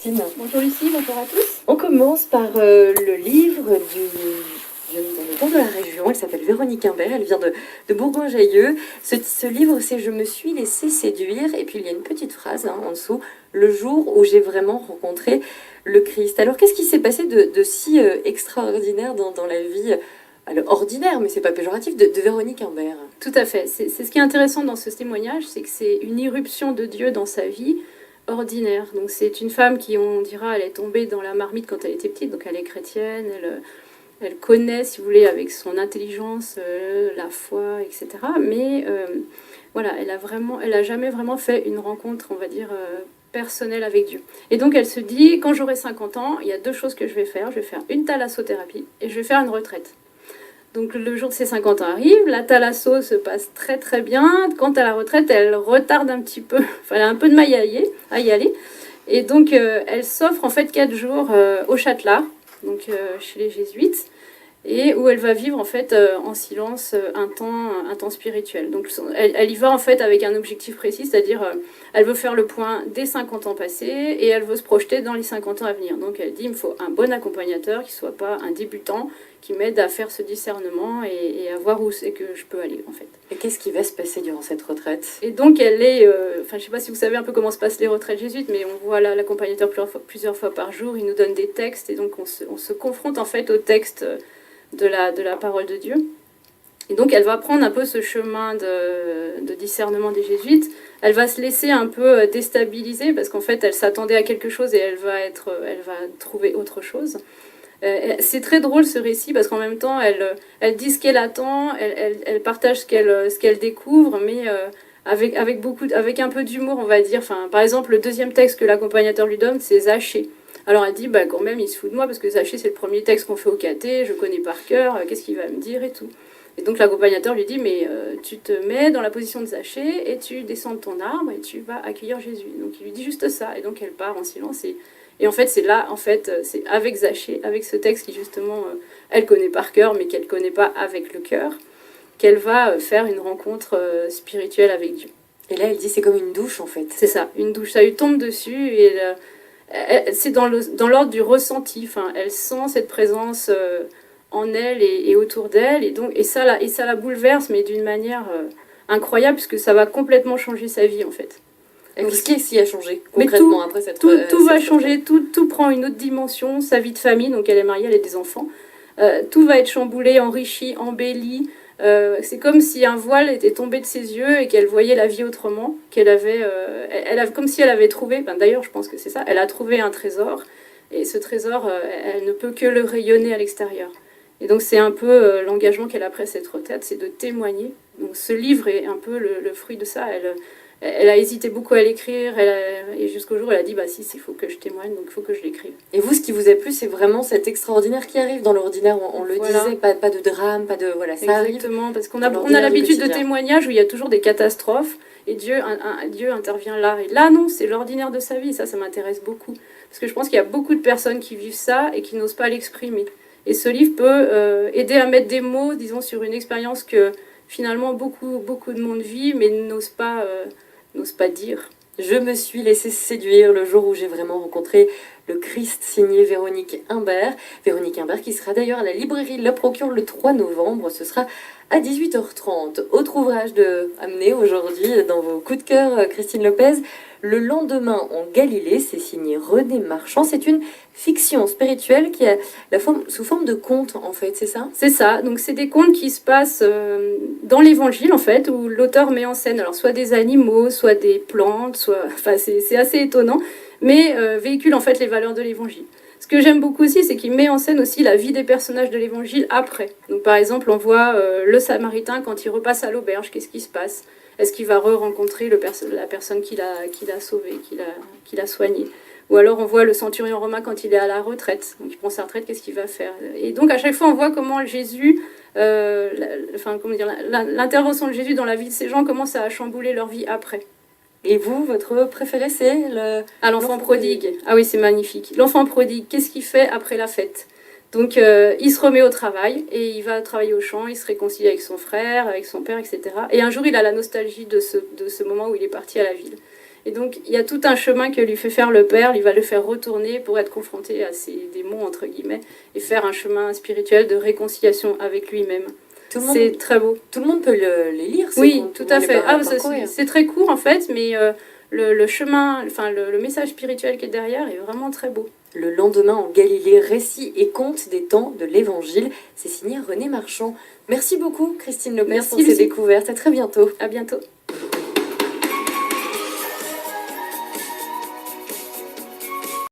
Christine. Bonjour Lucie, bonjour à tous. On commence par le livre d'une auteure de la région. Elle s'appelle Véronique Imbert, elle vient de Bourgoin-Jallieu. Ce livre, c'est Je me suis laissée séduire. Et puis il y a une petite phrase en dessous, le jour où j'ai vraiment rencontré le Christ. Alors qu'est-ce qui s'est passé de si extraordinaire dans la vie, alors, ordinaire, mais c'est pas péjoratif, de Véronique Imbert? Tout à fait. C'est ce qui est intéressant dans ce témoignage, c'est que c'est une irruption de Dieu dans sa vie ordinaire. Donc c'est une femme qui, on dira, elle est tombée dans la marmite quand elle était petite, donc elle est chrétienne, elle connaît, si vous voulez, avec son intelligence, la foi, etc. Mais voilà, elle a jamais vraiment fait une rencontre, on va dire, personnelle avec Dieu. Et donc elle se dit, quand j'aurai 50 ans, il y a deux choses que je vais faire. Je vais faire une thalassothérapie et je vais faire une retraite. Donc le jour de ses 50 ans arrive, la thalasso se passe très très bien. Quant à la retraite, elle retarde un petit peu, enfin elle a un peu de mal à y aller. Et donc elle s'offre en fait 4 jours au Châtelard, donc chez les jésuites, et où elle va vivre en fait en silence un temps spirituel. Donc elle y va en fait avec un objectif précis, c'est-à-dire elle veut faire le point des 50 ans passés et elle veut se projeter dans les 50 ans à venir. Donc elle dit il me faut un bon accompagnateur qui soit pas un débutant, qui m'aide à faire ce discernement et à voir où c'est que je peux aller en fait. Et qu'est-ce qui va se passer durant cette retraite? Et donc elle est, enfin je sais pas si vous savez un peu comment se passent les retraites jésuites, mais on voit l'accompagnateur plusieurs fois par jour, il nous donne des textes et donc on se confronte en fait aux textes de la parole de Dieu. Et donc elle va prendre un peu ce chemin de discernement des jésuites. Elle va se laisser un peu déstabiliser parce qu'en fait elle s'attendait à quelque chose et elle va trouver autre chose. C'est très drôle ce récit parce qu'en même temps elle dit ce qu'elle attend, elle partage ce qu'elle découvre, mais avec un peu d'humour on va dire. Enfin, par exemple le deuxième texte que l'accompagnateur lui donne c'est Zachée. Alors elle dit bah quand même il se fout de moi parce que Zachée c'est le premier texte qu'on fait au caté, je connais par cœur, qu'est-ce qu'il va me dire et tout. Et donc l'accompagnateur lui dit mais tu te mets dans la position de Zachée et tu descends de ton arbre et tu vas accueillir Jésus. Donc il lui dit juste ça et donc elle part en silence et en fait c'est là en fait c'est avec Zachée, avec ce texte qui justement elle connaît par cœur mais qu'elle connaît pas avec le cœur, qu'elle va faire une rencontre spirituelle avec Dieu. Et là elle dit c'est comme une douche en fait. C'est ça, une douche, ça lui tombe dessus et c'est dans l'ordre du ressenti. Enfin, elle sent cette présence en elle et autour d'elle, et ça la bouleverse, mais d'une manière incroyable, puisque ça va complètement changer sa vie en fait. Qu'est-ce qui a changé concrètement après cette tout va changer, tout prend une autre dimension, sa vie de famille, donc elle est mariée, elle a des enfants, tout va être chamboulé, enrichi, embelli. C'est comme si un voile était tombé de ses yeux et qu'elle voyait la vie autrement, comme si elle avait trouvé, d'ailleurs je pense que c'est ça, elle a trouvé un trésor, et ce trésor, elle ne peut que le rayonner à l'extérieur. Et donc c'est un peu l'engagement qu'elle a après cette retraite, c'est de témoigner. Donc ce livre est un peu le fruit de ça. Elle a hésité beaucoup à l'écrire, et jusqu'au jour où elle a dit bah si, il faut que je témoigne, donc il faut que je l'écrive. Et vous, ce qui vous a plu, c'est vraiment cet extraordinaire qui arrive. Dans l'ordinaire, on le disait, pas de drame, pas de... Voilà, ça exactement, arrive. Parce qu'on a l'habitude de témoignages où il y a toujours des catastrophes, et Dieu intervient là. Et là, non, c'est l'ordinaire de sa vie, ça m'intéresse beaucoup. Parce que je pense qu'il y a beaucoup de personnes qui vivent ça et qui n'osent pas l'exprimer. Et ce livre peut aider à mettre des mots, disons, sur une expérience que finalement beaucoup de monde vit, mais n'ose pas dire. Je me suis laissée séduire le jour où j'ai vraiment rencontré le Christ, signé Véronique Imbert. Véronique Imbert qui sera d'ailleurs à la librairie La Procure le 3 novembre. Ce sera à 18h30. Autre ouvrage de amener aujourd'hui dans vos coups de cœur, Christine Lopez. Le lendemain en Galilée, c'est signé René Marchand. C'est une fiction spirituelle qui a sous forme de conte, en fait, c'est ça? C'est ça. Donc, c'est des contes qui se passent dans l'évangile, en fait, où l'auteur met en scène alors soit des animaux, soit des plantes, enfin, c'est assez étonnant, mais véhicule en fait les valeurs de l'évangile. Ce que j'aime beaucoup aussi, c'est qu'il met en scène aussi la vie des personnages de l'évangile après. Donc, par exemple, on voit le Samaritain quand il repasse à l'auberge, qu'est-ce qui se passe? Est-ce qu'il va re-rencontrer la personne qu'il a sauvée, qu'il a soignée? Ou alors on voit le centurion romain quand il est à la retraite. Donc il prend sa retraite, qu'est-ce qu'il va faire? Et donc à chaque fois on voit comment Jésus, l'intervention de Jésus dans la vie de ces gens commence à chambouler leur vie après. Et vous, votre préféré, c'est l'enfant prodigue. Ah oui, c'est magnifique. L'enfant prodigue, qu'est-ce qu'il fait après la fête? Donc il se remet au travail et il va travailler au champ, il se réconcilie avec son frère, avec son père, etc. Et un jour il a la nostalgie de ce moment où il est parti à la ville. Et donc, il y a tout un chemin que lui fait faire le père. Il va le faire retourner pour être confronté à ces démons, entre guillemets, et faire un chemin spirituel de réconciliation avec lui-même. C'est très beau. Tout le monde peut les lire, oui, tout à fait. C'est très court, en fait, mais le chemin, enfin, le message spirituel qui est derrière est vraiment très beau. Le lendemain en Galilée, récit et conte des temps de l'Évangile. C'est signé René Marchand. Merci beaucoup, Christine Lopez, pour ces découvertes. À très bientôt. À bientôt.